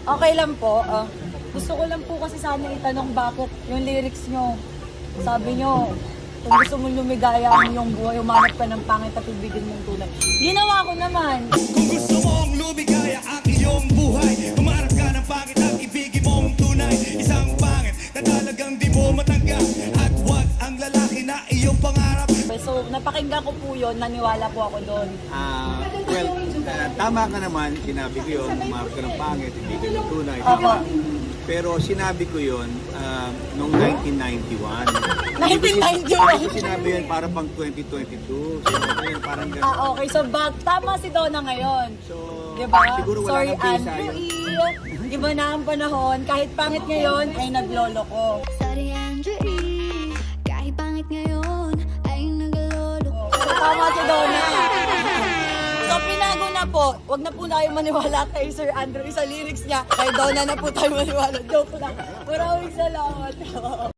Okay lang po. Gusto ko lang po kasi sana itanong bakit yung lyrics nyo. Sabi nyo, kung gusto mo lumigaya ang iyong buhay, umanap ka ng pangit at ibigin mong tunay. Ginawa ko naman. Kung gusto mong lumigaya ang iyong buhay, umarap ka ng pangit at ibigin mong tunay. Isang pangit na talagang di mo matanggap, at wag ang lalaki na iyong pangarap. So, napakinggan ko po yun, naniwala po ako doon. Tama ka naman, sinabi ko yun, umarap ka ng pangit, ibigin ng tunay. Opo. Pero sinabi ko yun noong 1991. 1991? Hindi ko sinabi yun para pang 2022. Sinabi yun parang gano'n. Okay. So, tama si Donna ngayon. So, Diba? siguro wala Sorry, nang pisa Andrew yun. E. Iba na ang panahon. Kahit pangit ngayon, ay naglolo ko. Sorry, Andrew E. Kahit pangit ngayon, ay naglolo ko. So, tama si Donna. So, pinago na po. Huwag na po na kayo maniwala kay Sir Andrew E. sa lyrics niya. Kay Donna na po tayo maniwala. Joke lang. Maraming salamat.